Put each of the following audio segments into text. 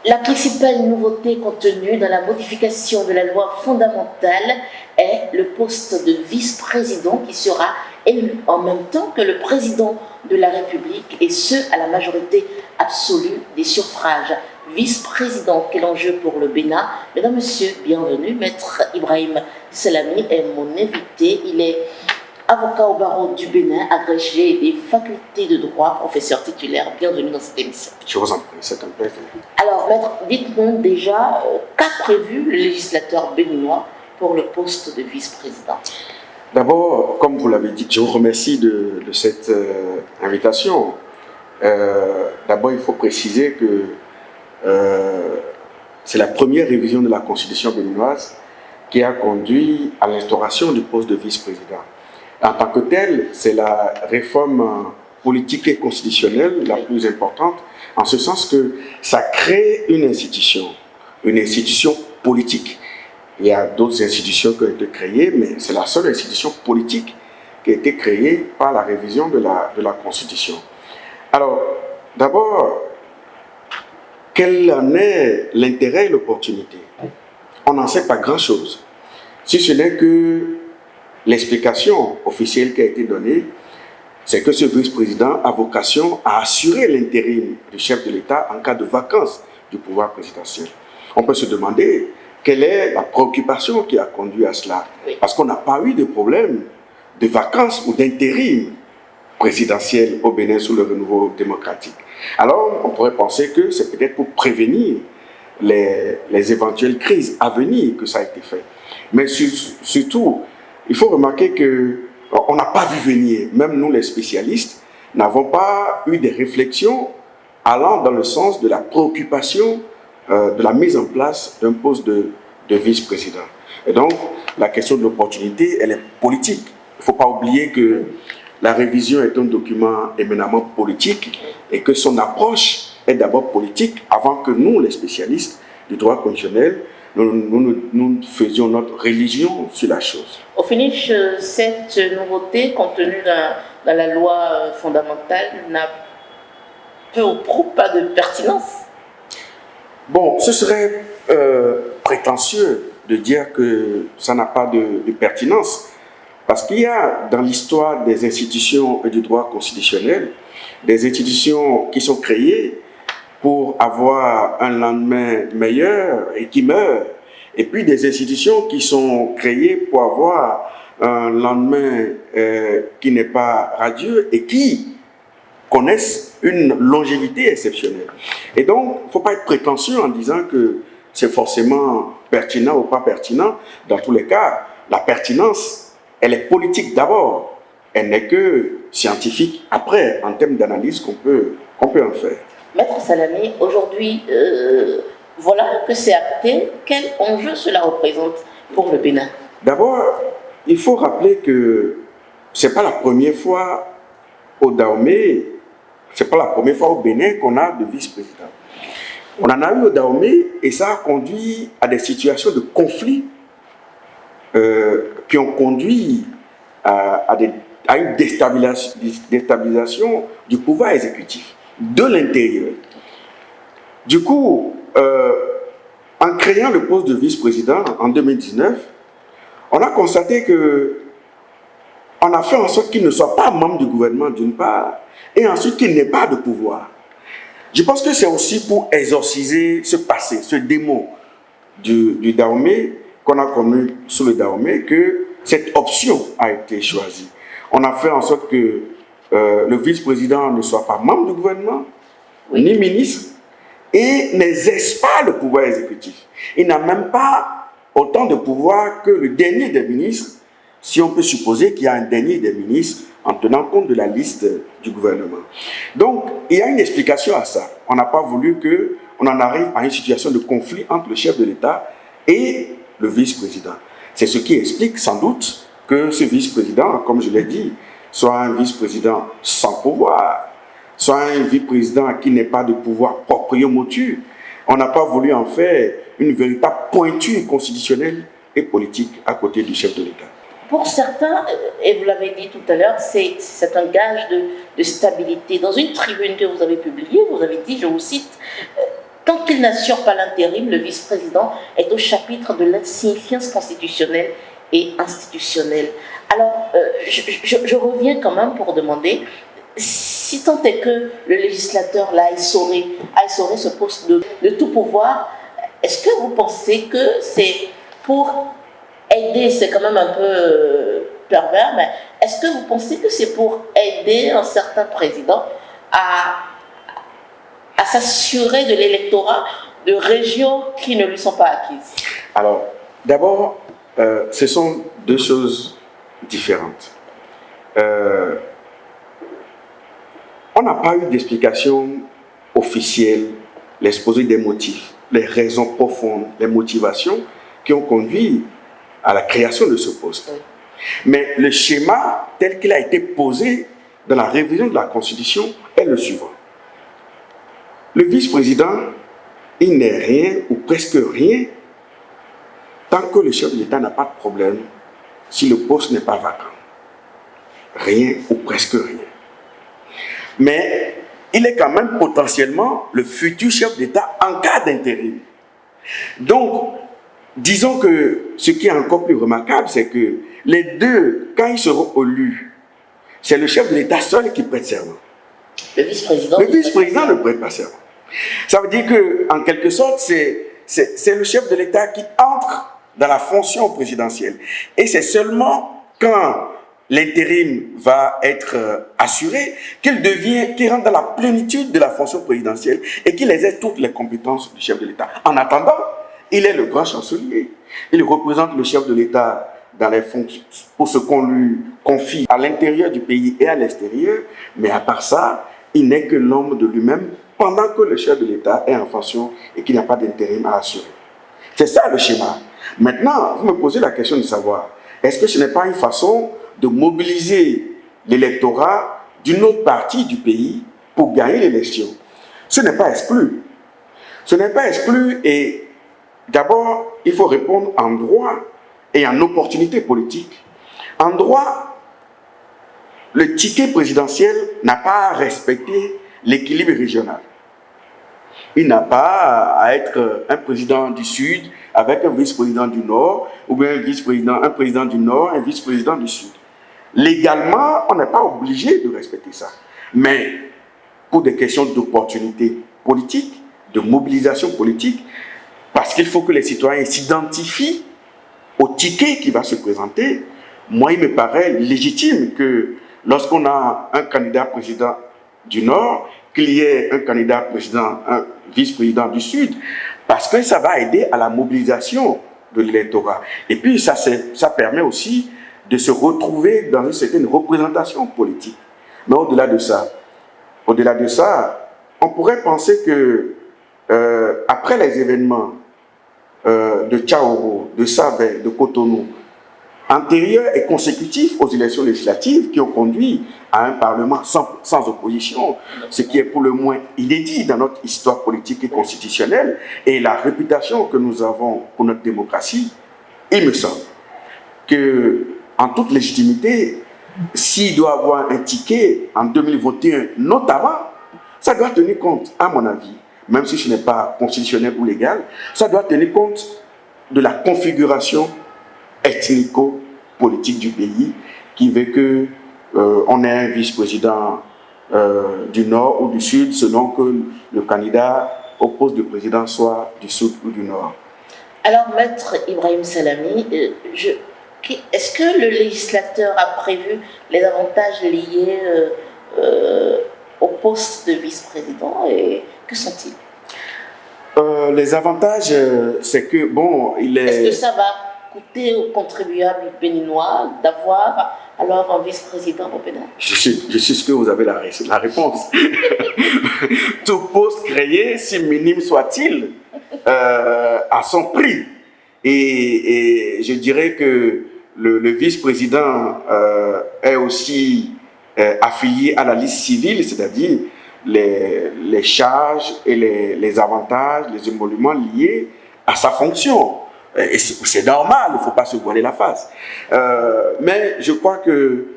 La principale nouveauté contenue dans la modification de la loi fondamentale est le poste de vice-président qui sera élu en même temps que le président de la République, et ce, à la majorité absolue des suffrages. Vice-président, quel enjeu pour le Bénin? Mesdames, Messieurs, bienvenue. Maître Ibrahim Salami est mon invité. Il est avocat au barreau du Bénin, agrégé des facultés de droit, professeur titulaire. Bienvenue dans cette émission. Je vous en prie, c'est un plaisir. Alors, maître, dites-nous déjà qu'a prévu le législateur béninois pour le poste de vice-président. D'abord, comme vous l'avez dit, je vous remercie de cette invitation. D'abord, il faut préciser que c'est la première révision de la Constitution béninoise qui a conduit à l'instauration du poste de vice-président. En tant que tel, c'est la réforme politique et constitutionnelle la plus importante, en ce sens que ça crée une institution politique. Il y a d'autres institutions qui ont été créées, mais c'est la seule institution politique qui a été créée par la révision de la Constitution. Alors, d'abord, quel en est l'intérêt et l'opportunité? On n'en sait pas grand-chose, si ce n'est que l'explication officielle qui a été donnée, c'est que ce vice-président a vocation à assurer l'intérim du chef de l'État en cas de vacance du pouvoir présidentiel. On peut se demander quelle est la préoccupation qui a conduit à cela. Parce qu'on n'a pas eu de problème de vacances ou d'intérim présidentiel au Bénin sous le renouveau démocratique. Alors, on pourrait penser que c'est peut-être pour prévenir les éventuelles crises à venir que ça a été fait. Mais surtout, il faut remarquer qu'on n'a pas vu venir, même nous les spécialistes, n'avons pas eu des réflexions allant dans le sens de la préoccupation de la mise en place d'un poste de vice-président. Et donc, la question de l'opportunité, elle est politique. Il ne faut pas oublier que la révision est un document éminemment politique et que son approche est d'abord politique avant que nous, les spécialistes du droit constitutionnel, nous faisions notre religion sur la chose. Au finish, cette nouveauté contenue dans la loi fondamentale n'a peu ou prou pas de pertinence. Bon, ce serait prétentieux de dire que ça n'a pas de pertinence, parce qu'il y a dans l'histoire des institutions et du droit constitutionnel des institutions qui sont créées pour avoir un lendemain meilleur et qui meurent, et puis des institutions qui sont créées pour avoir un lendemain qui n'est pas radieux et qui connaissent une longévité exceptionnelle. Et donc, il ne faut pas être prétentieux en disant que c'est forcément pertinent ou pas pertinent. Dans tous les cas, la pertinence, elle est politique d'abord. Elle n'est que scientifique après, en termes d'analyse qu'on peut en faire. Maître Salami, aujourd'hui, voilà que c'est acté. Quel enjeu cela représente pour le Bénin? D'abord, il faut rappeler que ce n'est pas la première fois au Dahomey, c'est pas la première fois au Bénin qu'on a de vice-président. On en a eu au Dahomey et ça a conduit à des situations de conflit qui ont conduit à une déstabilisation du pouvoir exécutif de l'intérieur. Du coup, en créant le poste de vice-président en 2019, on a constaté que on a fait en sorte qu'il ne soit pas membre du gouvernement d'une part, et ensuite qu'il n'ait pas de pouvoir. Je pense que c'est aussi pour exorciser ce passé, ce démon du Dahomey, qu'on a connu sous le Dahomey, que cette option a été choisie. On a fait en sorte que le vice-président ne soit pas membre du gouvernement, ni ministre, et n'exerce pas le pouvoir exécutif. Il n'a même pas autant de pouvoir que le dernier des ministres, si on peut supposer qu'il y a un dernier des ministres en tenant compte de la liste du gouvernement. Donc, il y a une explication à ça. On n'a pas voulu qu'on en arrive à une situation de conflit entre le chef de l'État et le vice-président. C'est ce qui explique sans doute que ce vice-président, comme je l'ai dit, soit un vice-président sans pouvoir, soit un vice-président qui n'ait pas de pouvoir proprio motu. On n'a pas voulu en faire une véritable pointure constitutionnelle et politique à côté du chef de l'État. Pour certains, et vous l'avez dit tout à l'heure, c'est un gage de stabilité. Dans une tribune que vous avez publiée, vous avez dit, je vous cite, « Quand qu'il n'assure pas l'intérim, le vice-président est au chapitre de l'insignifiance constitutionnelle et institutionnelle. Alors, je reviens quand même pour demander, si tant est que le législateur là, essoré ce poste de tout pouvoir, est-ce que vous pensez que c'est pour aider, c'est quand même un peu pervers, mais est-ce que vous pensez que c'est pour aider un certain président à s'assurer de l'électorat de régions qui ne lui sont pas acquises? Alors, d'abord, ce sont deux choses différentes. On n'a pas eu d'explication officielle, l'exposé des motifs, les raisons profondes, les motivations qui ont conduit à la création de ce poste. Mais le schéma tel qu'il a été posé dans la révision de la Constitution est le suivant. Le vice-président, il n'est rien ou presque rien tant que le chef de l'État n'a pas de problème si le poste n'est pas vacant. Rien ou presque rien. Mais il est quand même potentiellement le futur chef d'État en cas d'intérim. Donc, disons que ce qui est encore plus remarquable, c'est que les deux, quand ils seront élus, c'est le chef de l'État seul qui prête serment. Le vice-président. Le vice-président ne prête pas serment. Ça veut dire qu'en quelque sorte, c'est le chef de l'État qui entre dans la fonction présidentielle. Et c'est seulement quand l'intérim va être assuré qu'il rentre dans la plénitude de la fonction présidentielle et qu'il exerce toutes les compétences du chef de l'État. En attendant, il est le grand chancelier. Il représente le chef de l'État dans les fonctions, pour ce qu'on lui confie à l'intérieur du pays et à l'extérieur. Mais à part ça, il n'est que l'ombre de lui-même pendant que le chef de l'État est en fonction et qu'il n'y a pas d'intérim à assurer. C'est ça le schéma. Maintenant, vous me posez la question de savoir, est-ce que ce n'est pas une façon de mobiliser l'électorat d'une autre partie du pays pour gagner l'élection? Ce n'est pas exclu. Ce n'est pas exclu et d'abord, il faut répondre en droit et en opportunité politique. En droit, le ticket présidentiel n'a pas à respecter l'équilibre régional. Il n'a pas à être un président du Sud avec un vice-président du Nord, ou bien un président du Nord, un vice-président du Sud. Légalement, on n'est pas obligé de respecter ça. Mais pour des questions d'opportunité politique, de mobilisation politique, parce qu'il faut que les citoyens s'identifient au ticket qui va se présenter, moi, il me paraît légitime que lorsqu'on a un candidat président du Nord, qu'il y ait un candidat président, un vice-président du Sud, parce que ça va aider à la mobilisation de l'électorat. Et puis, ça permet aussi de se retrouver dans une certaine représentation politique. Mais au-delà de ça, on pourrait penser que après les événements de Tchaouro, de Savè, de Cotonou, antérieurs et consécutifs aux élections législatives qui ont conduit à un Parlement sans opposition, ce qui est pour le moins inédit dans notre histoire politique et constitutionnelle, et la réputation que nous avons pour notre démocratie, il me semble que, en toute légitimité, s'il doit avoir un ticket en 2021, notamment, ça doit tenir compte, à mon avis, même si ce n'est pas constitutionnel ou légal, ça doit tenir compte de la configuration ethnico-politique du pays qui veut que on ait un vice-président du Nord ou du Sud selon que le candidat au poste de président soit du Sud ou du Nord. Alors, Maître Ibrahim Salami, est-ce que le législateur a prévu les avantages liés au poste de vice-président et que sont-ils? Les avantages, c'est que, bon, Est-ce que ça va coûter aux contribuables béninois d'avoir alors un vice-président au Bénin? Je suis ce que vous avez la réponse. Tout poste créé, si minime soit-il, a son prix. Et je dirais que le vice-président est aussi affilié à la liste civile, c'est-à-dire les charges et les avantages, les émoluments liés à sa fonction. Et c'est normal, il ne faut pas se voiler la face. Mais je crois que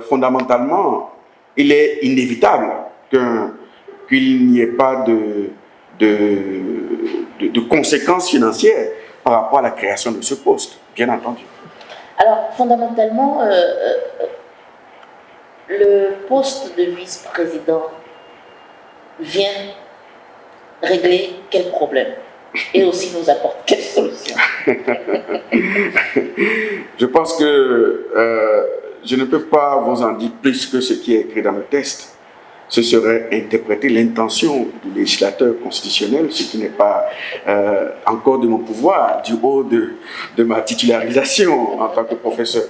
fondamentalement, il est inévitable qu'il n'y ait pas de de conséquences financières par rapport à la création de ce poste, bien entendu. Alors, fondamentalement, le poste de vice-président vient régler quel problème et aussi nous apporte quelle solution? Je pense que je ne peux pas vous en dire plus que ce qui est écrit dans le texte. Ce serait interpréter l'intention du législateur constitutionnel, ce qui n'est pas encore de mon pouvoir, du haut de ma titularisation en tant que professeur.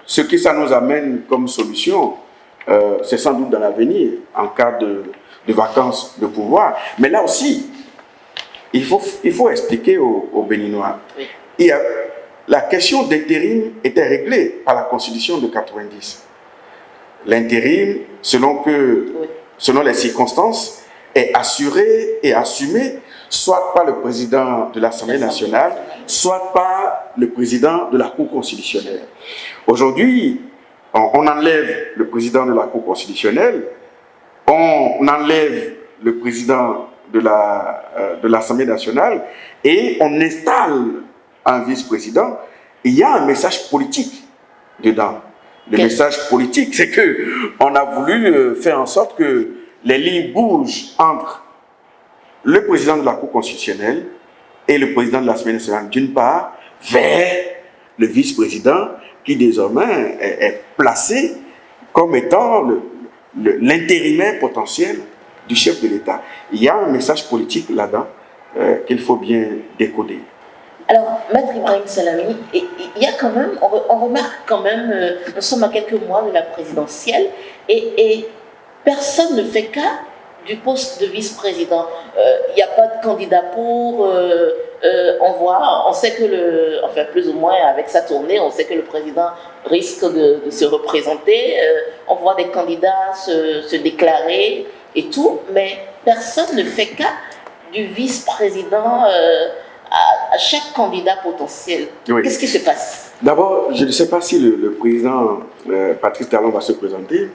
Ce que ça nous amène comme solution, c'est sans doute dans l'avenir, en cas de vacances de pouvoir. Mais là aussi, il faut expliquer aux Béninois. Oui. La question d'intérim était réglée par la Constitution de 90. L'intérim, selon les circonstances, est assuré et assumé soit par le président de l'Assemblée nationale, soit par le président de la Cour constitutionnelle. Aujourd'hui, on enlève le président de la Cour constitutionnelle, on enlève le président de l'Assemblée nationale et on installe un vice-président. Il y a un message politique dedans. Le message politique, c'est qu'on a voulu faire en sorte que les lignes bougent entre le président de la Cour constitutionnelle et le président de l'Assemblée nationale, d'une part, vers le vice-président qui désormais est placé comme étant l'intérimaire potentiel du chef de l'État. Il y a un message politique là-dedans qu'il faut bien décoder. Alors, Maître Ibrahim Salami, il y a quand même, on remarque quand même, nous sommes à quelques mois de la présidentielle et personne ne fait cas du poste de vice-président. Il n'y a pas de candidat pour, on sait que enfin plus ou moins avec sa tournée, on sait que le président risque de se représenter, on voit des candidats se déclarer et tout, mais personne ne fait cas du vice-président à chaque candidat potentiel. Oui. Qu'est-ce qui se passe? D'abord, je ne sais pas si le président Patrice Talon va se présenter.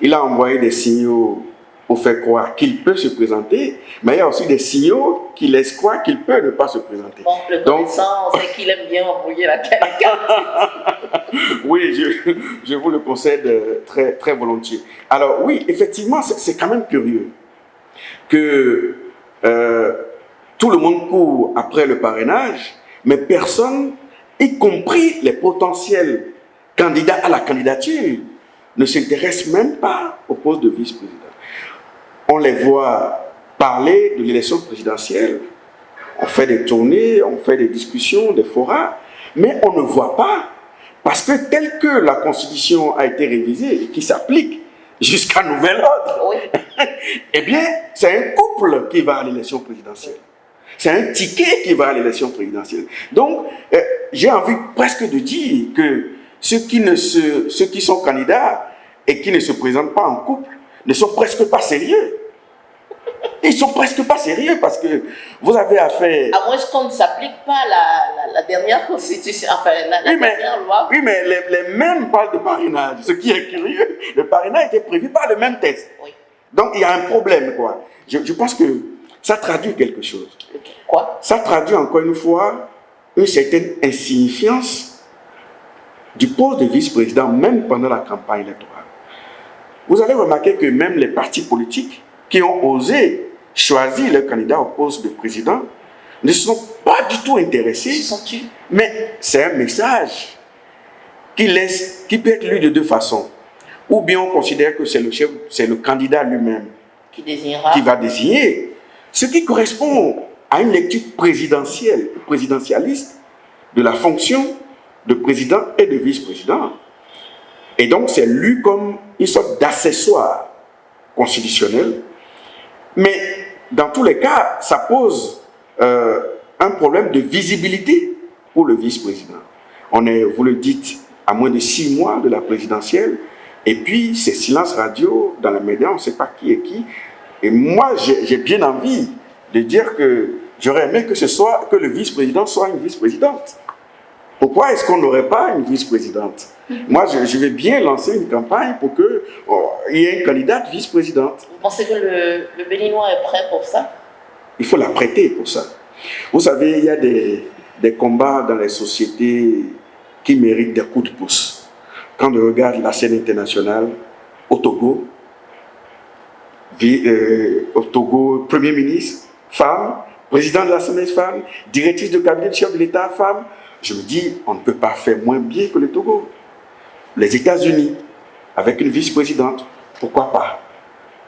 Il a envoyé des signaux pour faire croire qu'il peut se présenter, mais il y a aussi des signaux qui laissent croire qu'il peut ne pas se présenter. Bon, le connaissant, on sait qu'il aime bien embrouiller la carte. Oui, je vous le concède très, très volontiers. Alors oui, effectivement, c'est quand même curieux que tout le monde court après le parrainage, mais personne, y compris les potentiels candidats à la candidature, ne s'intéresse même pas au poste de vice-président. On les voit parler de l'élection présidentielle, on fait des tournées, on fait des discussions, des forats, mais on ne voit pas, parce que tel que la Constitution a été révisée et qui s'applique jusqu'à nouvel ordre, oui. Eh bien, c'est un couple qui va à l'élection présidentielle. C'est un ticket qui va à l'élection présidentielle. Donc, j'ai envie presque de dire que ceux qui sont candidats et qui ne se présentent pas en couple ne sont presque pas sérieux. Ils sont presque pas sérieux parce que vous avez affaire... À moins qu'on ne s'applique pas la dernière constitution, enfin la dernière loi. Oui, mais les mêmes parlent de parrainage. Ce qui est curieux, le parrainage était prévu par le même texte. Oui. Donc, il y a un problème, quoi. Je pense que ça traduit quelque chose. Quoi? Ça traduit encore une fois une certaine insignifiance du poste de vice-président, même pendant la campagne électorale. Vous allez remarquer que même les partis politiques qui ont osé choisir leur candidat au poste de président ne sont pas du tout intéressés. Mais c'est un message qui peut être lu de deux façons. Ou bien on considère que c'est le candidat lui-même qui va désigner. Ce qui correspond à une lecture présidentialiste de la fonction de président et de vice-président. Et donc, c'est lu comme une sorte d'accessoire constitutionnel. Mais dans tous les cas, ça pose un problème de visibilité pour le vice-président. On est, vous le dites, à moins de 6 mois de la présidentielle. Et puis, c'est silence radio dans les médias, on ne sait pas qui est qui. Et moi, j'ai bien envie de dire que j'aurais aimé que le vice-président soit une vice-présidente. Pourquoi est-ce qu'on n'aurait pas une vice-présidente? Moi, je vais bien lancer une campagne pour qu'il y ait une candidate vice-présidente. Vous pensez que le Béninois est prêt pour ça? il faut la prêter pour ça. Vous savez, il y a des combats dans les sociétés qui méritent des coups de pouce. Quand on regarde la scène internationale, au Togo, Premier ministre, femme, président de l'Assemblée, femme, directrice de cabinet du chef de l'État, femme, je me dis, on ne peut pas faire moins bien que le Togo. Les États-Unis, avec une vice-présidente, pourquoi pas?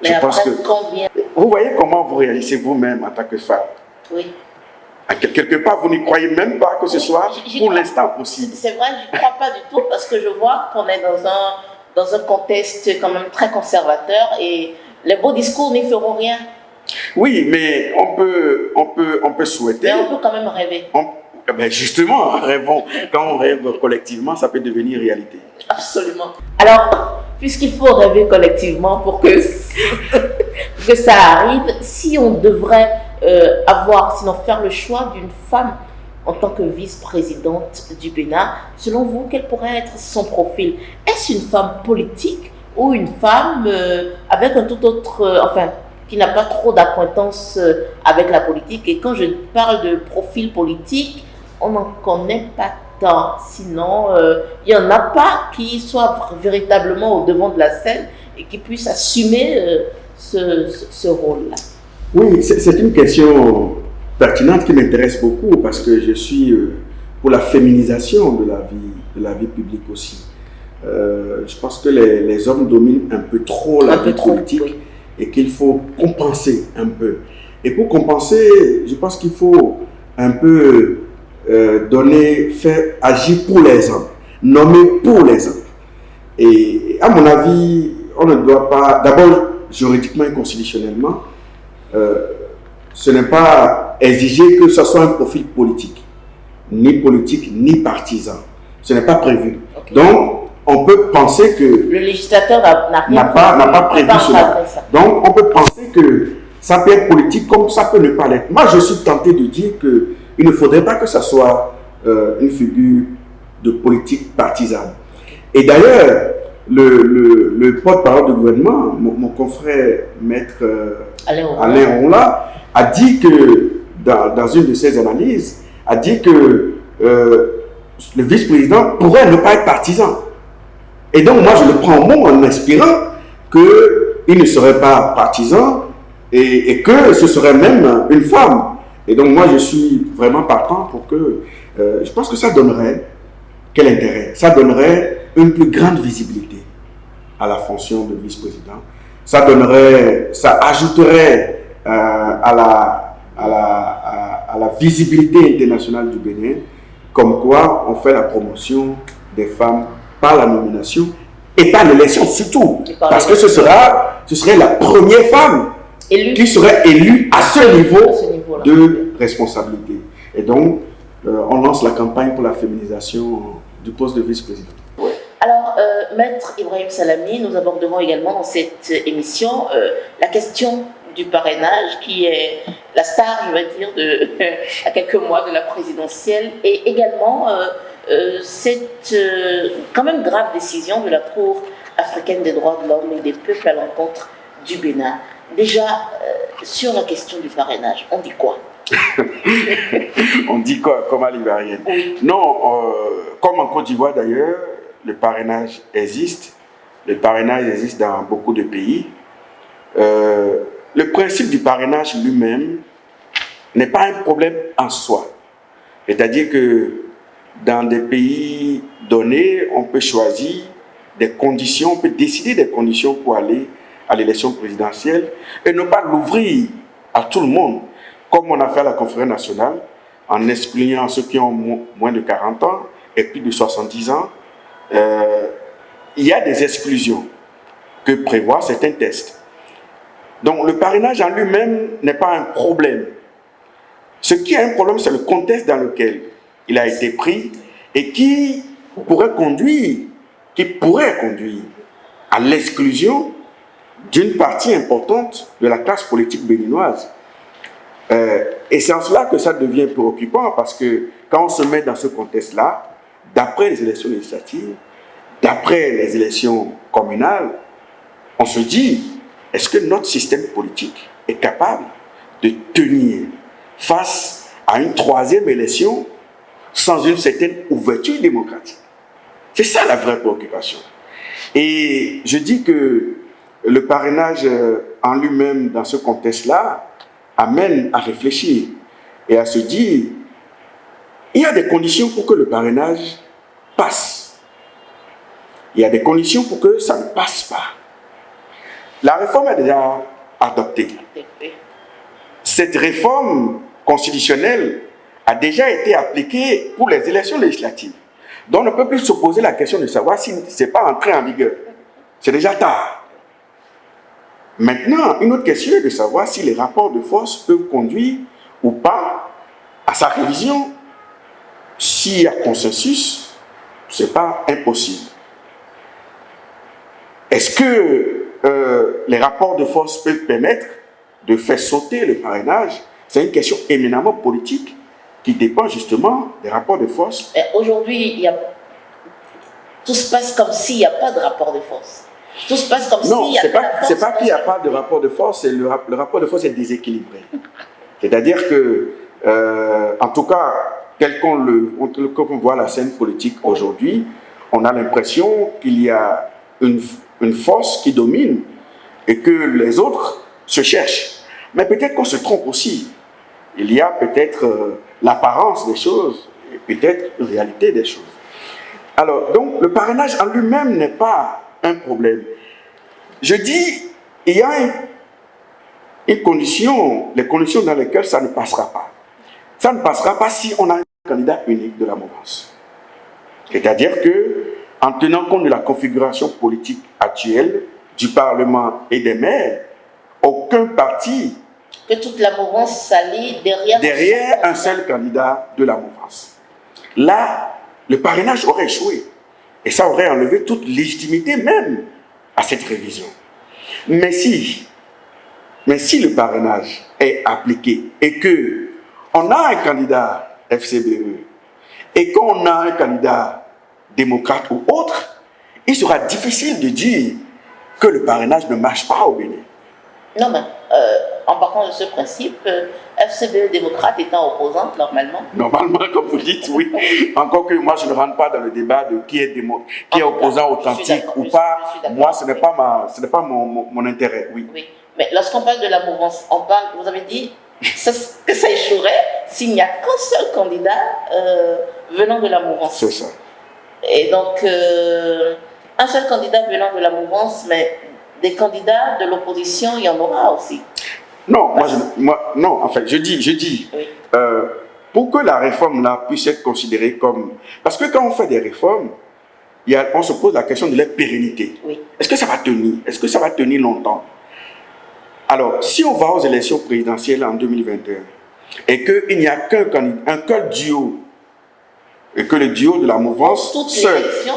Mais je pense que combien? Vous voyez comment vous réalisez vous-même en tant que femme. Oui. Quelque part, vous n'y croyez même pas que ce soit pour l'instant possible. C'est vrai, je n'y crois pas du tout parce que je vois qu'on est dans un contexte quand même très conservateur et les beaux discours n'y feront rien. Oui, mais on peut souhaiter. Mais on peut quand même rêver. Ben justement, rêvons. Quand on rêve collectivement, ça peut devenir réalité. Absolument. Alors, puisqu'il faut rêver collectivement pour que ça arrive, si on devrait sinon faire le choix d'une femme en tant que vice-présidente du Bénin, selon vous, quel pourrait être son profil? Est-ce une femme politique ou une femme avec un tout autre, qui n'a pas trop d'acquaintance avec la politique? Et quand je parle de profil politique, on n'en connaît pas tant. Sinon, il n'y en a pas qui soient véritablement au devant de la scène et qui puissent assumer ce rôle-là. Oui, c'est une question pertinente qui m'intéresse beaucoup parce que je suis pour la féminisation de la vie publique aussi. Je pense que les hommes dominent un peu trop la vie politique, oui, et qu'il faut compenser un peu. Et pour compenser, je pense qu'il faut un peu faire agir pour les hommes, nommer pour les hommes. Et à mon avis, on ne doit pas, d'abord juridiquement et constitutionnellement, ce n'est pas exiger que ce soit un profil politique ni partisan. Ce n'est pas prévu. Okay. Donc, on peut penser que le législateur n'a pas prévu cela. Donc, on peut penser que ça peut être politique comme ça peut ne pas l'être. Moi, je suis tenté de dire qu'il ne faudrait pas que ça soit une figure de politique partisane. Et d'ailleurs, le porte-parole du gouvernement, mon confrère maître Alain Ronla, a dit que, dans une de ses analyses, a dit que le vice-président pourrait ne pas être partisan. Et donc, moi, je le prends au mot en espérant qu'il ne serait pas partisan et que ce serait même une femme. Et donc, moi, je suis vraiment partant pour que... je pense que ça donnerait... Quel intérêt? Ça donnerait une plus grande visibilité à la fonction de vice-président. Ça ajouterait à la visibilité internationale du Bénin, comme quoi on fait la promotion des femmes par la nomination et par l'élection surtout. Parce que ce serait la première femme qui serait élue à ce niveau de responsabilité. Et donc, on lance la campagne pour la féminisation du poste de vice-président. Ouais. Alors, Maître Ibrahim Salami, nous aborderons également dans cette émission la question du parrainage, qui est la star, je vais dire, à quelques mois de la présidentielle, et également cette quand même grave décision de la Cour africaine des droits de l'homme et des peuples à l'encontre du Bénin. Déjà, sur la question du parrainage, on dit quoi? On dit quoi comme à l'Ivoirienne? Oui. Non, comme en Côte d'Ivoire d'ailleurs, le parrainage existe. Le parrainage existe dans beaucoup de pays. Le principe du parrainage lui-même n'est pas un problème en soi. C'est-à-dire que dans des pays donnés, on peut choisir des conditions, on peut décider des conditions pour aller à l'élection présidentielle et ne pas l'ouvrir à tout le monde, comme on a fait à la conférence nationale, en excluant ceux qui ont moins de 40 ans et plus de 70 ans. Il y a des exclusions que prévoient certains tests. Donc le parrainage en lui-même n'est pas un problème. Ce qui est un problème, c'est le contexte dans lequel il a été pris et qui pourrait conduire à l'exclusion d'une partie importante de la classe politique béninoise. Et c'est en cela que ça devient préoccupant, parce que quand on se met dans ce contexte-là, d'après les élections législatives, d'après les élections communales, on se dit, est-ce que notre système politique est capable de tenir face à une troisième élection sans une certaine ouverture démocratique. C'est ça la vraie préoccupation. Et je dis que le parrainage en lui-même, dans ce contexte-là, amène à réfléchir et à se dire, il y a des conditions pour que le parrainage passe. Il y a des conditions pour que ça ne passe pas. La réforme est déjà adoptée. Cette réforme constitutionnelle a déjà été appliquée pour les élections législatives. Donc on ne peut plus se poser la question de savoir si ce n'est pas entré en vigueur. C'est déjà tard. Maintenant, une autre question est de savoir si les rapports de force peuvent conduire ou pas à sa révision. S'il y a consensus, ce n'est pas impossible. Est-ce que les rapports de force peuvent permettre de faire sauter le parrainage? C'est une question éminemment politique qui dépend justement des rapports de force. Aujourd'hui, tout se passe comme s'il n'y a pas de rapport de force. Tout se passe comme s'il n'y a pas de force. C'est pas qu'il n'y a pas de rapport de force, c'est le rapport de force est déséquilibré. C'est-à-dire que, en tout cas, tel qu'on voit la scène politique aujourd'hui, on a l'impression qu'il y a une force qui domine et que les autres se cherchent. Mais peut-être qu'on se trompe aussi. Il y a peut-être l'apparence des choses et peut-être une réalité des choses. Alors, donc, le parrainage en lui-même n'est pas un problème. Je dis, il y a une condition, les conditions dans lesquelles ça ne passera pas. Ça ne passera pas si on a un candidat unique de la mouvance. C'est-à-dire que, en tenant compte de la configuration politique actuelle du Parlement et des maires, aucun parti que toute la mouvance s'allie derrière un seul candidat de la mouvance. Là, le parrainage aurait échoué. Et ça aurait enlevé toute légitimité même à cette révision. Mais si le parrainage est appliqué et qu'on a un candidat FCBE et qu'on a un candidat démocrate ou autre, il sera difficile de dire que le parrainage ne marche pas au Bénin. Non, mais en partant de ce principe, FCBE démocrate étant opposante normalement. Normalement, comme vous dites, oui. Encore que moi, je ne rentre pas dans le débat de qui est opposant authentique ou pas. Moi, ce n'est pas mon intérêt, oui. Oui. Mais lorsqu'on parle de la mouvance, vous avez dit que ça échouerait s'il n'y a qu'un seul candidat venant de la mouvance. C'est ça. Et donc, un seul candidat venant de la mouvance, mais des candidats de l'opposition, il y en aura aussi. Non, non, en fait, je dis, oui. Pour que la réforme-là puisse être considérée comme... Parce que quand on fait des réformes, on se pose la question de leur pérennité. Oui. Est-ce que ça va tenir? Est-ce que ça va tenir longtemps? Alors, si on va aux élections présidentielles en 2021 et qu'il n'y a qu'un duo, et que le duo de la mouvance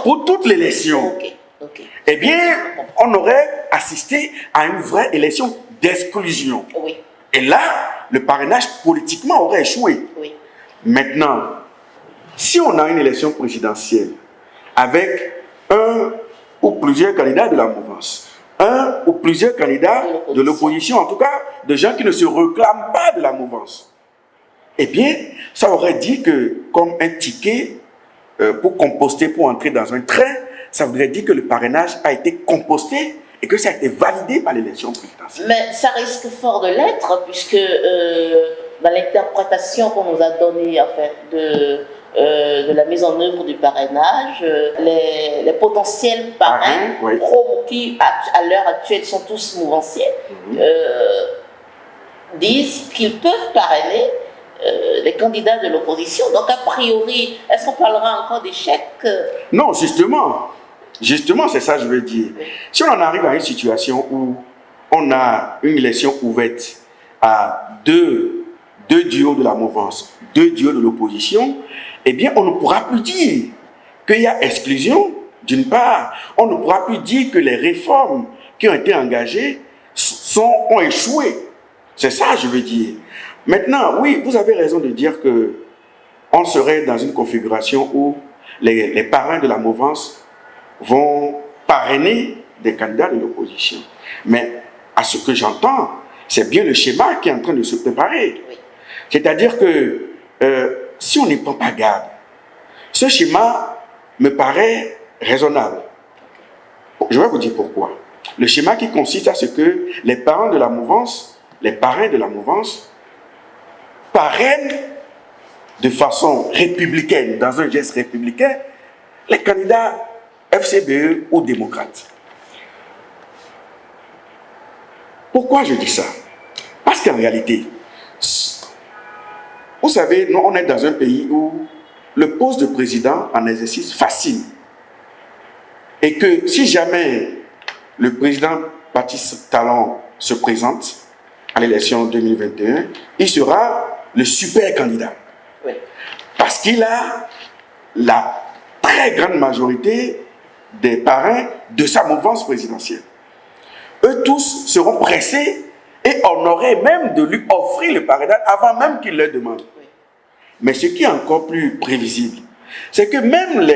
pour toute l'élection, okay. Eh bien, on aurait assisté à une vraie élection d'exclusion. Oui. Et là, le parrainage politiquement aurait échoué. Oui. Maintenant, si on a une élection présidentielle avec un ou plusieurs candidats de la mouvance, un ou plusieurs candidats de l'opposition, en tout cas, de gens qui ne se réclament pas de la mouvance, eh bien, ça aurait dit que, comme un ticket pour composter, pour entrer dans un train, ça voudrait dire que le parrainage a été composté et que ça a été validé par l'élection présidentielle. Mais ça risque fort de l'être, puisque dans l'interprétation qu'on nous a donnée en fait, de la mise en œuvre du parrainage, les potentiels parrains, oui. qui à l'heure actuelle sont tous mouvanciers, disent qu'ils peuvent parrainer les candidats de l'opposition. Donc a priori, est-ce qu'on parlera encore d'échec? Non, Justement, c'est ça que je veux dire. Oui. Si on en arrive à une situation où on a une élection ouverte à deux duos de la mouvance, deux duos de l'opposition, eh bien, on ne pourra plus dire qu'il y a exclusion, d'une part. On ne pourra plus dire que les réformes qui ont été engagées ont échoué. C'est ça que je veux dire. Maintenant, oui, vous avez raison de dire qu'on serait dans une configuration où les parrains de la mouvance vont parrainer des candidats de l'opposition. Mais à ce que j'entends, c'est bien le schéma qui est en train de se préparer. Oui. C'est-à-dire que si on ne prend pas garde, ce schéma me paraît raisonnable. Je vais vous dire pourquoi. Le schéma qui consiste à ce que les parents de la mouvance, les parrains de la mouvance, parrainent de façon républicaine, dans un geste républicain, les candidats FCBE ou démocrates. Pourquoi je dis ça? Parce qu'en réalité, vous savez, nous, on est dans un pays où le poste de président en exercice fascine. Et que si jamais le président Baptiste Talon se présente à l'élection 2021, il sera le super candidat. Oui. Parce qu'il a la très grande majorité des parrains de sa mouvance présidentielle. Eux tous seront pressés et honorés même de lui offrir le parrainage avant même qu'il leur demande. Oui. Mais ce qui est encore plus prévisible, c'est que même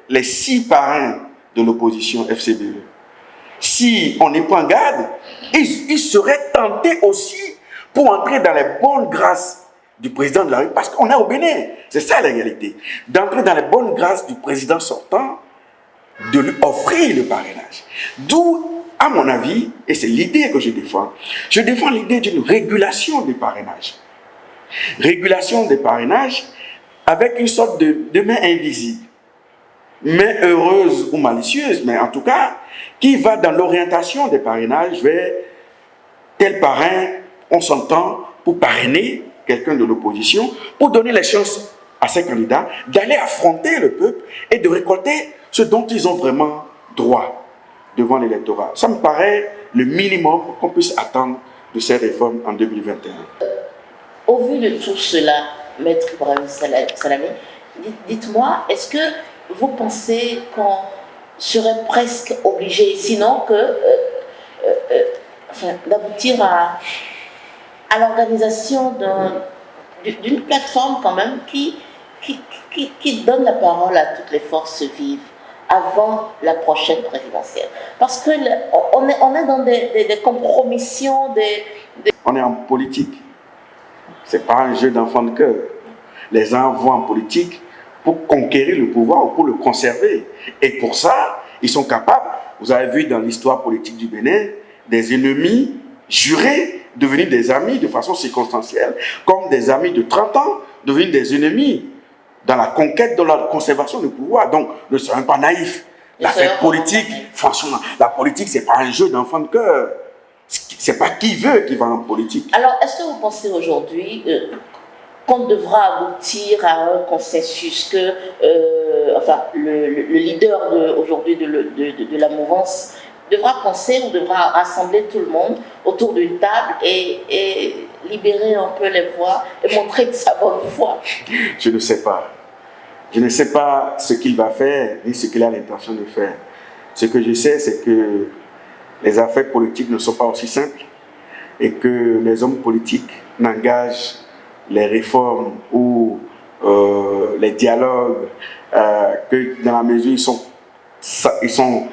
les 6 parrains de l'opposition FCBE, si on n'est pas en garde, ils seraient tentés aussi pour entrer dans les bonnes grâces du président de la République, parce qu'on est au Bénin, c'est ça la réalité, d'entrer dans les bonnes grâces du président sortant, de lui offrir le parrainage. D'où, à mon avis, et c'est l'idée que je défends l'idée d'une régulation des parrainages. Régulation des parrainages avec une sorte de main invisible, main heureuse ou malicieuse, mais en tout cas, qui va dans l'orientation des parrainages vers tel parrain, on s'entend pour parrainer quelqu'un de l'opposition, pour donner les chances à ces candidats d'aller affronter le peuple et de récolter ce dont ils ont vraiment droit devant l'électorat. Ça me paraît le minimum qu'on puisse attendre de ces réformes en 2021. Au vu de tout cela, Maître Ibrahim Salamé, dites-moi, est-ce que vous pensez qu'on serait presque obligé, sinon d'aboutir à l'organisation d'une plateforme quand même qui donne la parole à toutes les forces vives avant la prochaine présidentielle? Parce qu'on est dans des compromissions, On est en politique. Ce n'est pas un jeu d'enfant de cœur. Les gens vont en politique pour conquérir le pouvoir ou pour le conserver. Et pour ça, ils sont capables, vous avez vu dans l'histoire politique du Bénin, des ennemis jurés devenir des amis de façon circonstancielle, comme des amis de 30 ans devenir des ennemis dans la conquête de la conservation du pouvoir. Donc, ne soyons pas naïfs. L'affaire politique, franchement, la politique, ce n'est pas un jeu d'enfant de cœur. Ce n'est pas qui veut qui va en politique. Alors, est-ce que vous pensez aujourd'hui qu'on devra aboutir à un consensus, que le leader aujourd'hui de la mouvance devra penser ou devra rassembler tout le monde autour d'une table et libérer un peu les voix et montrer de sa bonne foi? Je ne sais pas. Je ne sais pas ce qu'il va faire ni ce qu'il a l'intention de faire. Ce que je sais, c'est que les affaires politiques ne sont pas aussi simples et que les hommes politiques n'engagent les réformes ou les dialogues que dans la mesure où ils sont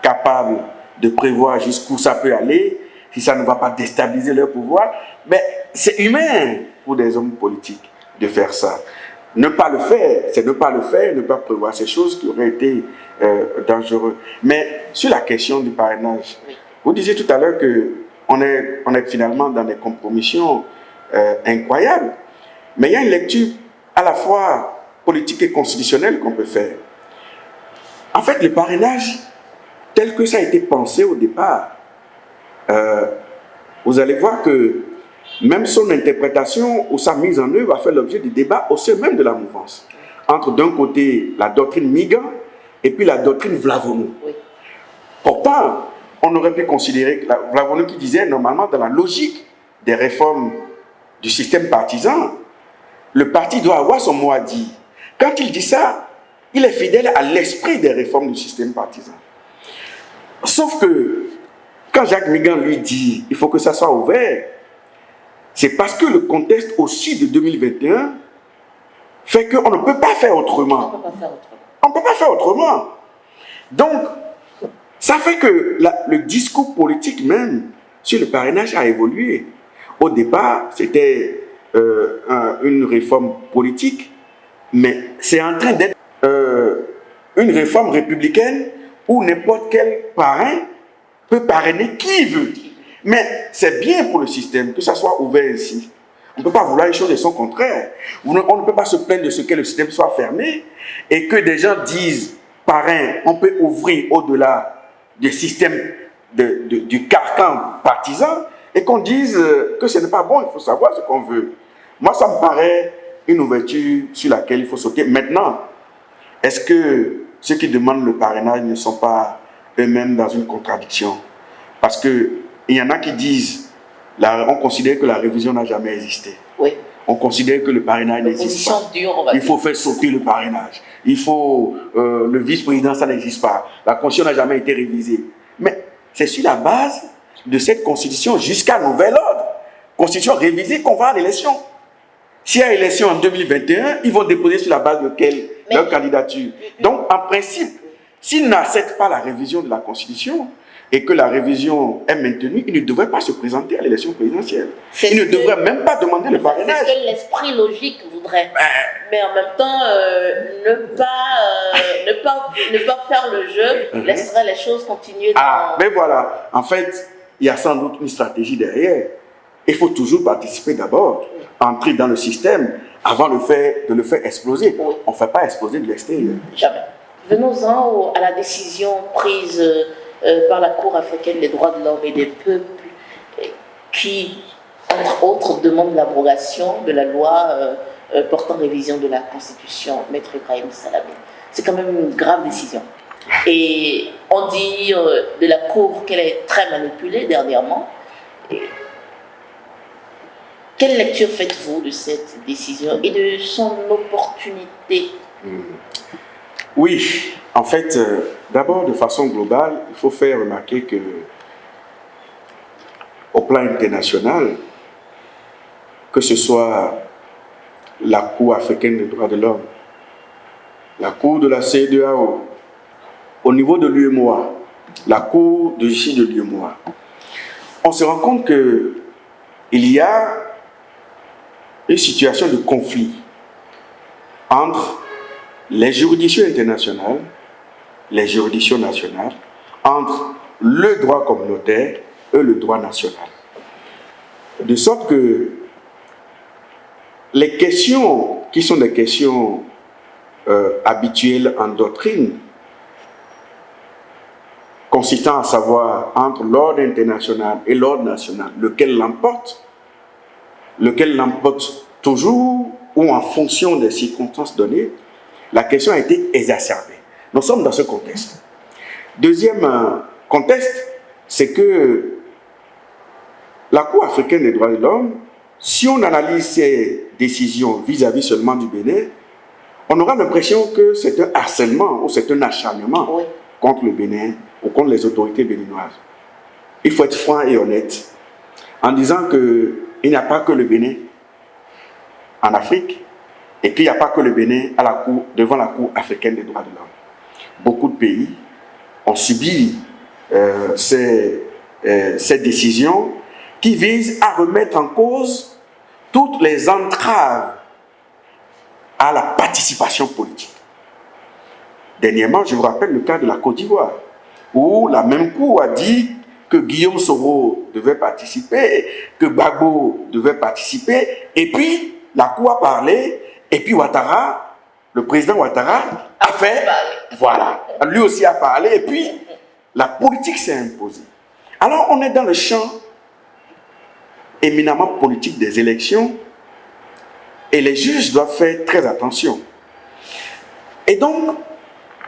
capables de prévoir jusqu'où ça peut aller, si ça ne va pas déstabiliser leur pouvoir. Mais c'est humain pour des hommes politiques de faire ça. Ne pas le faire, c'est ne pas le faire, ne pas prévoir ces choses qui auraient été dangereuses. Mais sur la question du parrainage, vous disiez tout à l'heure qu'on est finalement dans des compromissions incroyables. Mais il y a une lecture à la fois politique et constitutionnelle qu'on peut faire. En fait, le parrainage, tel que ça a été pensé au départ, vous allez voir que même son interprétation ou sa mise en œuvre a fait l'objet de débats au sein même de la mouvance. Entre d'un côté la doctrine Migan et puis la doctrine Vlavonou. Oui. Pourtant, on aurait pu considérer que Vlavonou qui disait normalement dans la logique des réformes du système partisan, le parti doit avoir son mot à dire. Quand il dit ça, il est fidèle à l'esprit des réformes du système partisan. Sauf que quand Jacques Migan lui dit il faut que ça soit ouvert, c'est parce que le contexte aussi de 2021 fait qu'on ne peut pas faire autrement. On ne peut pas faire autrement. Donc, ça fait que le discours politique même sur le parrainage a évolué. Au départ, c'était une réforme politique, mais c'est en train d'être une réforme républicaine où n'importe quel parrain peut parrainer qui il veut. Mais c'est bien pour le système que ça soit ouvert ici. On ne peut pas vouloir les choses de son contraire. On ne peut pas se plaindre de ce que le système soit fermé et que des gens disent, parrain, on peut ouvrir au-delà du système du carcan partisan et qu'on dise que ce n'est pas bon, il faut savoir ce qu'on veut. Moi, ça me paraît une ouverture sur laquelle il faut sauter. Maintenant, est-ce que ceux qui demandent le parrainage ne sont pas eux-mêmes dans une contradiction? Parce qu'il y en a qui disent, on considère que la révision n'a jamais existé. Oui. On considère que le parrainage n'existe pas. Il faut faire sauter le parrainage. Il faut le vice-président, ça n'existe pas. La constitution n'a jamais été révisée. Mais c'est sur la base de cette constitution jusqu'à nouvel ordre. Constitution révisée qu'on va à l'élection. S'il y a élection en 2021, ils vont déposer sur la base de leur candidature. Donc, en principe, s'ils n'acceptent pas la révision de la Constitution et que la révision est maintenue, ils ne devraient pas se présenter à l'élection présidentielle. Ils ne devraient même pas demander le parrainage. C'est ce que l'esprit logique voudrait. Mais en même temps, ne pas faire le jeu laisserait les choses continuer. Mais voilà. En fait, il y a sans doute une stratégie derrière. Il faut toujours participer d'abord, entrer dans le système avant de le faire exploser. Oui. On ne fait pas exploser de l'extérieur. Jamais. Venons-en à la décision prise par la Cour africaine des droits de l'homme et des peuples qui, entre autres, demande l'abrogation de la loi portant révision de la Constitution, Maître Ibrahim Salamé. C'est quand même une grave décision. Et on dit de la Cour qu'elle est très manipulée dernièrement. Quelle lecture faites-vous de cette décision et de son opportunité? Oui, en fait, d'abord, de façon globale, il faut faire remarquer que, au plan international, que ce soit la Cour africaine des droits de l'homme, la Cour de la CEDEAO, au niveau de l'UEMOA, la Cour de justice de l'UEMOA, on se rend compte qu'il y a une situation de conflit entre les juridictions internationales, les juridictions nationales, entre le droit communautaire et le droit national. De sorte que les questions qui sont des questions habituelles en doctrine, consistant à savoir entre l'ordre international et l'ordre national, lequel l'emporte toujours ou en fonction des circonstances données, la question a été exacerbée. Nous sommes dans ce contexte. Deuxième contexte, c'est que la Cour africaine des droits de l'homme, si on analyse ses décisions vis-à-vis seulement du Bénin, on aura l'impression que c'est un harcèlement ou c'est un acharnement contre le Bénin ou contre les autorités béninoises. Il faut être franc et honnête en disant qu'il n'y a pas que le Bénin en Afrique et qu'il n'y a pas que le Bénin devant la Cour africaine des droits de l'homme. Beaucoup de pays ont subi ces décisions qui visent à remettre en cause toutes les entraves à la participation politique. Dernièrement, je vous rappelle le cas de la Côte d'Ivoire, où la même Cour a dit que Guillaume Soro devait participer, que Gbagbo devait participer, et puis la Cour a parlé, et puis Ouattara, le président Ouattara, a fait, voilà, lui aussi a parlé, et puis la politique s'est imposée. Alors on est dans le champ éminemment politique des élections, et les juges doivent faire très attention. Et donc,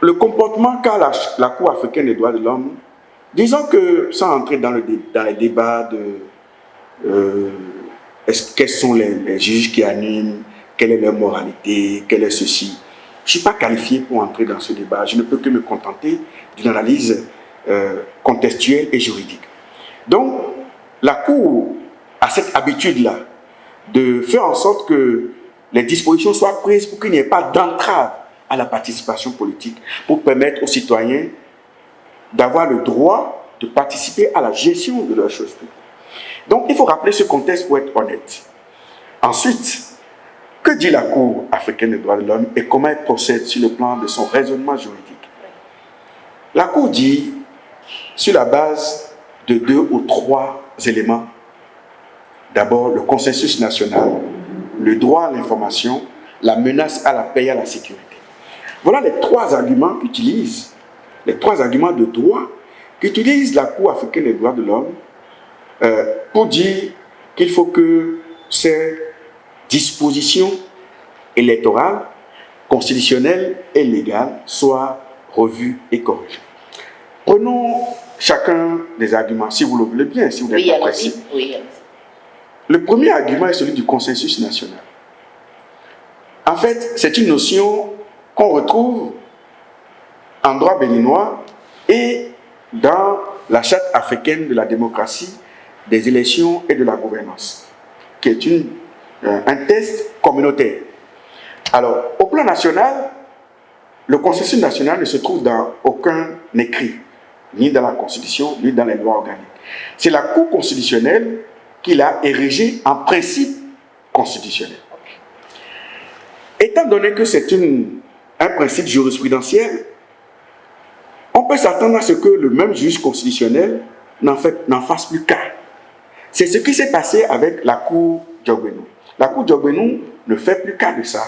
le comportement qu'a la Cour africaine des droits de l'homme, disons que, sans entrer dans les débats de quels sont les juges qui animent, quelle est leur moralité, quelle est ceci, je ne suis pas qualifié pour entrer dans ce débat. Je ne peux que me contenter d'une analyse contextuelle et juridique. Donc, la Cour a cette habitude-là de faire en sorte que les dispositions soient prises pour qu'il n'y ait pas d'entrave à la participation politique, pour permettre aux citoyens d'avoir le droit de participer à la gestion de leurs choses publiques. Donc, il faut rappeler ce contexte pour être honnête. Ensuite, que dit la Cour africaine des droits de l'homme et comment elle procède sur le plan de son raisonnement juridique? La Cour dit, sur la base de 2 ou 3 éléments, d'abord le consensus national, le droit à l'information, la menace à la paix et à la sécurité. Voilà les 3 arguments qu'utilise, les 3 arguments de droit qu'utilise la Cour africaine des droits de l'homme pour dire qu'il faut que ces dispositions électorales, constitutionnelles et légales soient revues et corrigées. Prenons chacun des arguments, si vous le voulez bien, si vous n'êtes pas pressé. Oui. Le premier argument est celui du consensus national. En fait, c'est une notion qu'on retrouve en droit béninois et dans la Charte africaine de la démocratie, des élections et de la gouvernance, qui est un test communautaire. Alors, au plan national, le consensus national ne se trouve dans aucun écrit, ni dans la Constitution, ni dans les lois organiques. C'est la Cour constitutionnelle qui l'a érigé en principe constitutionnel. Étant donné que c'est un principe jurisprudentiel, on peut s'attendre à ce que le même juge constitutionnel n'en fasse plus cas. C'est ce qui s'est passé avec la Cour Diogbenou. La Cour Diogbenou ne fait plus cas de ça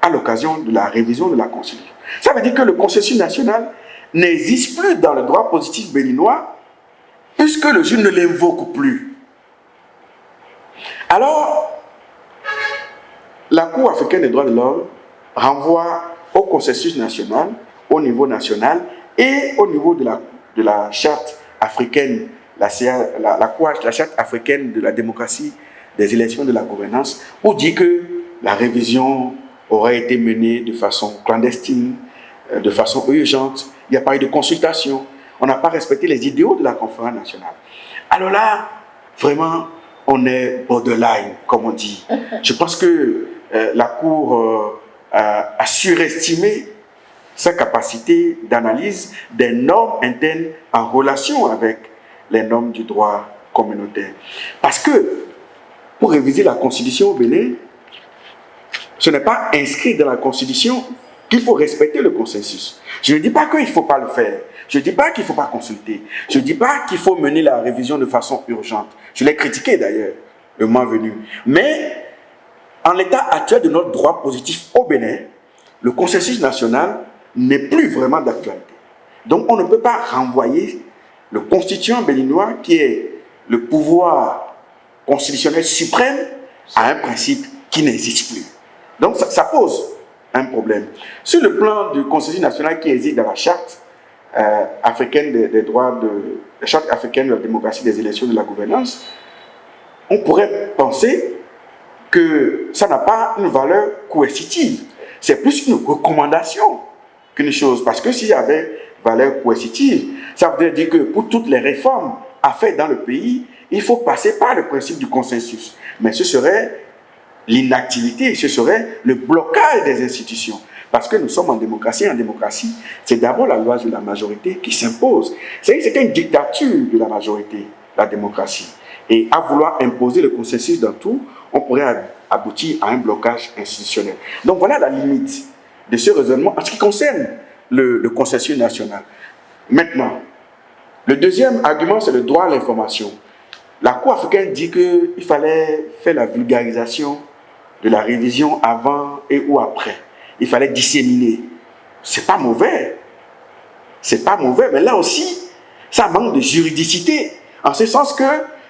à l'occasion de la révision de la Constitution. Ça veut dire que le consensus national n'existe plus dans le droit positif béninois puisque le juge ne l'invoque plus. Alors, la Cour africaine des droits de l'homme renvoie au consensus national, au niveau national et au niveau de la charte africaine, la charte africaine de la démocratie, des élections, de la gouvernance, où dit que la révision aurait été menée de façon clandestine, de façon urgente, il n'y a pas eu de consultation, on n'a pas respecté les idéaux de la conférence nationale. Alors là, vraiment, on est borderline, comme on dit. Je pense que la Cour a surestimé sa capacité d'analyse des normes internes en relation avec les normes du droit communautaire. Parce que, pour réviser la Constitution au Bénin, ce n'est pas inscrit dans la Constitution qu'il faut respecter le consensus. Je ne dis pas qu'il ne faut pas le faire. Je ne dis pas qu'il ne faut pas consulter. Je ne dis pas qu'il faut mener la révision de façon urgente. Je l'ai critiqué d'ailleurs, le mois venu. Mais, en l'état actuel de notre droit positif au Bénin, le consensus national n'est plus vraiment d'actualité. Donc, on ne peut pas renvoyer le constituant béninois, qui est le pouvoir constitutionnel suprême, à un principe qui n'existe plus. Donc, ça pose un problème. Sur le plan du consensus national qui existe dans la charte africaine des droits la charte africaine de la démocratie, des élections, de la gouvernance, on pourrait penser que ça n'a pas une valeur coercitive. C'est plus une recommandation qu'une chose. Parce que s'il y avait valeur coercitive, ça voudrait dire que pour toutes les réformes à faire dans le pays, il faut passer par le principe du consensus. Mais ce serait l'inactivité, ce serait le blocage des institutions. Parce que nous sommes en démocratie. En démocratie, c'est d'abord la loi de la majorité qui s'impose. C'est une dictature de la majorité, la démocratie. Et à vouloir imposer le consensus dans tout, on pourrait aboutir à un blocage institutionnel. Donc voilà la limite de ce raisonnement en ce qui concerne le consensus national. Maintenant, le deuxième argument, c'est le droit à l'information. La Cour africaine dit qu'il fallait faire la vulgarisation de la révision avant et ou après. Il fallait disséminer. C'est pas mauvais. C'est pas mauvais, mais là aussi, ça manque de juridicité. En ce sens que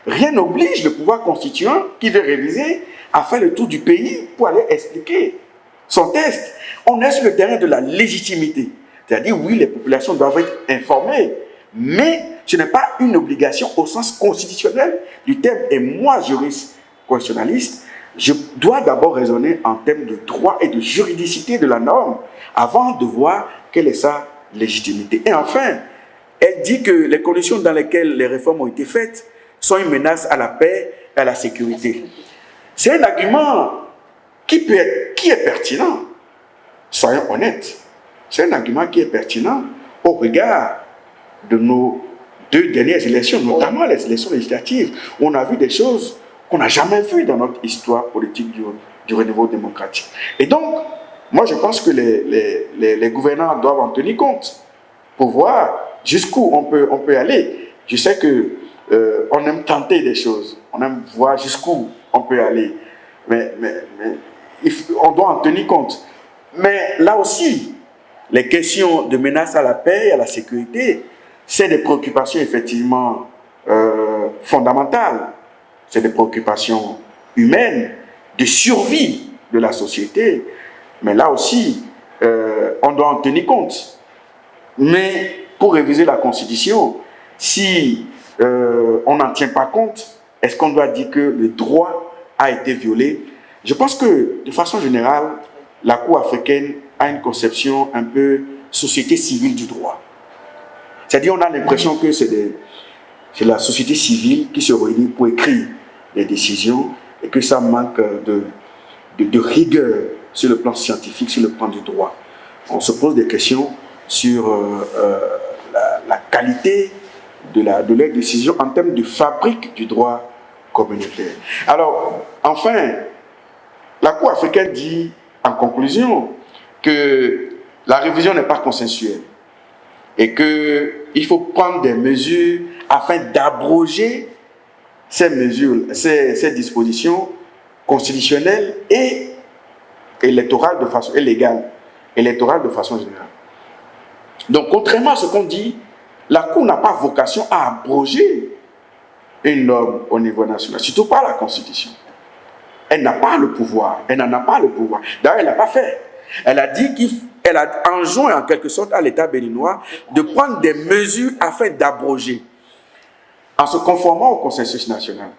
rien n'oblige le pouvoir constituant qui veut réviser à faire le tour du pays pour aller expliquer son test. On est sur le terrain de la légitimité. C'est-à-dire, oui, les populations doivent être informées, mais ce n'est pas une obligation au sens constitutionnel du terme. Et moi, juriste constitutionnaliste, je dois d'abord raisonner en termes de droit et de juridicité de la norme avant de voir quelle est sa légitimité. Et enfin, elle dit que les conditions dans lesquelles les réformes ont été faites sont une menace à la paix et à la sécurité. C'est un argument qui est pertinent. Soyons honnêtes. C'est un argument qui est pertinent au regard de nos 2 dernières élections, notamment les élections législatives, on a vu des choses qu'on n'a jamais vues dans notre histoire politique du renouveau démocratique. Et donc, moi je pense que les gouvernants doivent en tenir compte pour voir jusqu'où on peut aller. Je sais que on aime tenter des choses, on aime voir jusqu'où on peut aller, mais on doit en tenir compte. Mais là aussi, les questions de menace à la paix et à la sécurité, c'est des préoccupations effectivement fondamentales. C'est des préoccupations humaines, de survie de la société. Mais là aussi, on doit en tenir compte. Mais pour réviser la Constitution, si on n'en tient pas compte, est-ce qu'on doit dire que le droit a été violé? Je pense que, de façon générale, la Cour africaine a une conception un peu société civile du droit. C'est-à-dire, on a l'impression que c'est la société civile qui se réunit pour écrire les décisions et que ça manque de rigueur sur le plan scientifique, sur le plan du droit. On se pose des questions sur la qualité de leurs décisions en termes de fabrique du droit communautaire. Alors, enfin, la Cour africaine dit en conclusion que la révision n'est pas consensuelle et qu'il faut prendre des mesures afin d'abroger ces mesures, ces dispositions constitutionnelles et électorales de façon légale, électorales de façon générale. Donc, contrairement à ce qu'on dit, la Cour n'a pas vocation à abroger une norme au niveau national, surtout pas la Constitution. Elle n'a pas le pouvoir, elle n'en a pas le pouvoir. D'ailleurs, elle n'a pas fait. Elle a dit qu'elle a enjoint en quelque sorte à l'État béninois de prendre des mesures afin d'abroger, en se conformant au consensus national.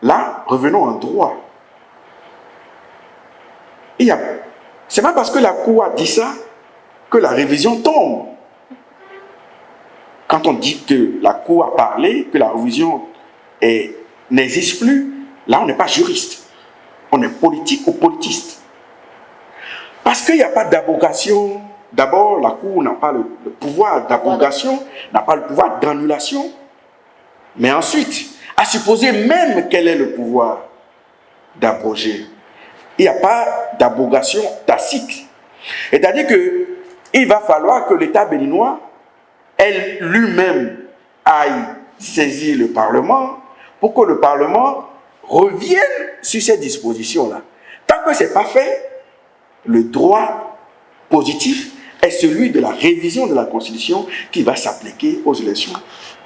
Là, revenons en droit. C'est pas parce que la Cour a dit ça que la révision tombe. Quand on dit que la Cour a parlé, que la révision n'existe plus, là on n'est pas juriste. On est politique ou politiste. Parce qu'il n'y a pas d'abrogation. D'abord, la Cour n'a pas le pouvoir d'abrogation, n'a pas le pouvoir d'annulation. Mais ensuite, à supposer même quel est le pouvoir d'abroger, il n'y a pas d'abrogation tacite. C'est-à-dire qu'il va falloir que l'État béninois, lui-même, aille saisir le Parlement pour que le Parlement revienne sur ces dispositions-là. Tant que ce n'est pas fait, le droit positif est celui de la révision de la Constitution qui va s'appliquer aux élections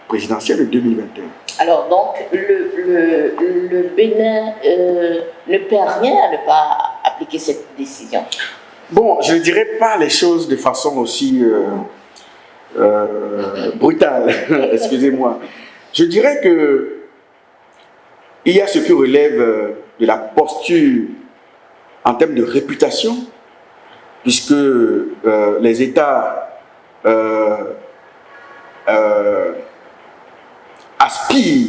présidentielles de 2021. Alors donc, le Bénin ne perd rien à ne pas appliquer cette décision. Bon, je ne dirais pas les choses de façon aussi brutale, excusez-moi. Je dirais que il y a ce qui relève de la posture en termes de réputation, puisque les États aspirent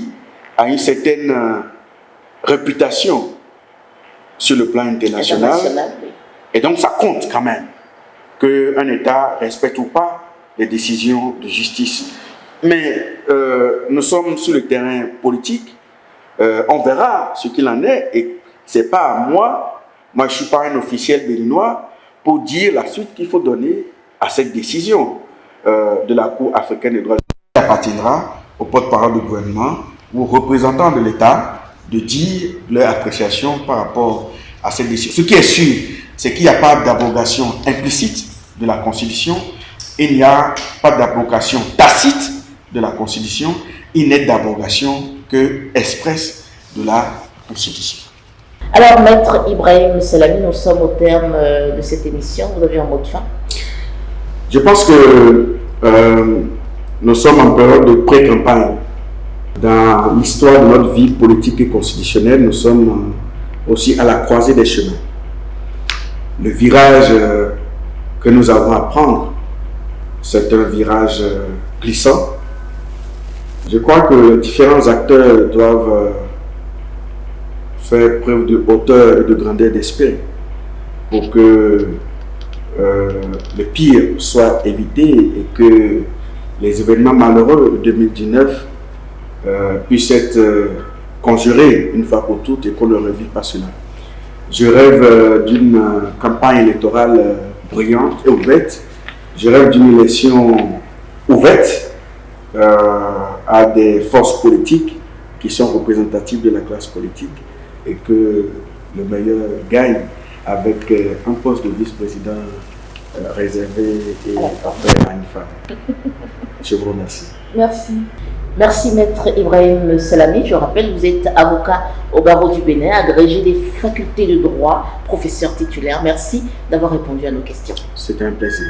à une certaine réputation sur le plan international. Oui. Et donc ça compte quand même qu'un État respecte ou pas les décisions de justice. Mais nous sommes sur le terrain politique, on verra ce qu'il en est, et ce n'est pas à moi je ne suis pas un officiel béninois, pour dire la suite qu'il faut donner à cette décision de la Cour africaine des droits de l'homme. Il appartiendra au porte-parole du gouvernement ou aux représentants de l'État de dire leur appréciation par rapport à cette décision. Ce qui est sûr, c'est qu'il n'y a pas d'abrogation implicite de la Constitution, il n'y a pas d'abrogation tacite de la Constitution, il n'est d'abrogation que expresse de la Constitution. Alors, Maître Ibrahim Salami, nous sommes au terme de cette émission. Vous avez un mot de fin? Je pense que nous sommes en période de pré-campagne. Dans l'histoire de notre vie politique et constitutionnelle, nous sommes aussi à la croisée des chemins. Le virage que nous avons à prendre, c'est un virage glissant. Je crois que différents acteurs doivent faire preuve de hauteur et de grandeur d'esprit pour que le pire soit évité et que les événements malheureux de 2019 puissent être conjurés une fois pour toutes et qu'on ne revive pas cela. Je rêve d'une campagne électorale brillante et ouverte. Je rêve d'une élection ouverte à des forces politiques qui sont représentatives de la classe politique et que le meilleur gagne avec un poste de vice-président réservé et offert à une femme. Je vous remercie. Merci. Merci Maître Ibrahim Salamé. Je rappelle, vous êtes avocat au barreau du Bénin, agrégé des facultés de droit, professeur titulaire. Merci d'avoir répondu à nos questions. C'était un plaisir.